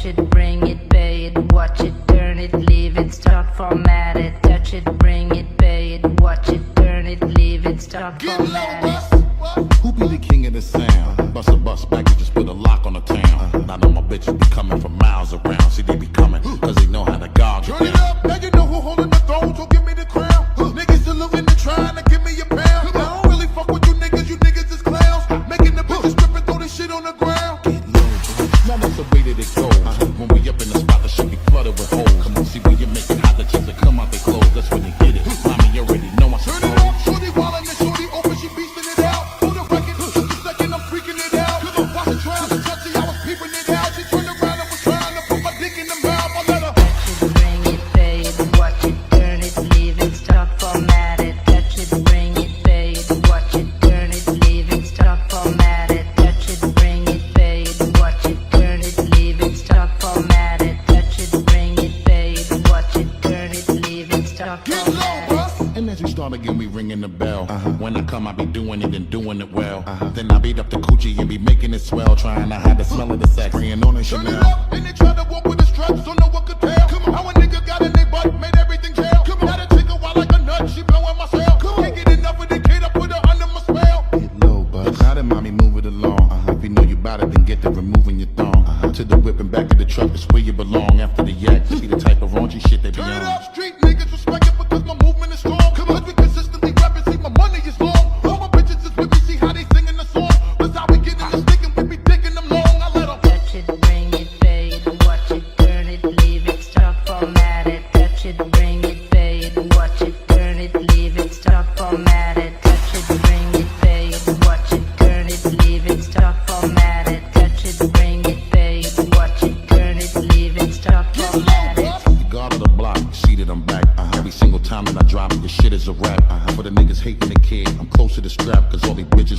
Touch it, bring it, pay it, watch it, turn it, leave it, start, format it. Touch it, bring it, pay it, watch it, turn it, leave it, start, format it. Who be the king of the sound? Bust a bus back, you just put a lock on the town. I know my bitches be coming from miles around. See, they be coming, cause they know how to gog it Turn it down. up, now you know who holding the throne, so give me the crown. Niggas still looking to trying to give me a pound. I don't really fuck with you niggas is clowns. Making the bitches strip and throw this shit on the ground. Now that's the way that it goes. When we up in the spot, the shit be flooded with holes. Come on, see when you make it hot, the chicks that come out they clothes. That's when you get it. Mommy, you already know I Turn it up, shorty wildin' and shorty open, she beastin' it out. For the record, just a second, I'm freaking it out. Watch the trial, the judge, I was peeping it out. She turned around and was trying to put my dick in the mouth. I let her. Touch it, bring it, pay it, watch it, turn it, leave it, start, format it. Touch it, bring it, pay it, watch it, turn it, leave it, start, format it. Touch it, bring it, pay it, watch it, turn it, leave it, start, format it. Touch it, bring it, pay it, watch it, turn it, leave it, start, Get format low, it. bruh. And as we start again, we ringing the bell. When I come, I be doing it and doing it well. Then I beat up the coochie and be making it swell. Trying to hide the smell of the sex. Spraying on it Turn it Chanel. up, and they try to walk with the straps, don't know what could tell. How a nigga got in their butt, made everything jail. Now the chick a wild like a nut, she blowing my cell. Can't get enough of the kid, I put her under my spell. Get low, bud. Now that mommy move it along. If you know you bout it, then get to removing your thong. To the whip and back of the truck is where you belong. After the yak, see the type of raunchy shit they be Turn it on. up, street niggas respect it because my movement is strong. Cause we consistently rapping, see my money is long. All my bitches is with me, see how they singing the song. That's how we get in the stick and we be digging them long. I let them. Touch it, bring it, pay it, watch it, turn it, leave it, start, format it. Touch it, bring it, pay it, watch it, turn it, leave it, start, format it. Touch it, bring it, pay it, watch it, turn it, leave it, start, format it. Touch it, bring it, pay it, watch it, turn it, leave it, start, format it. The guard of the block, see that I'm back. Every single time that I drop, this shit is a rap. For the niggas hating the kid, I'm close to the strap, cause all these bitches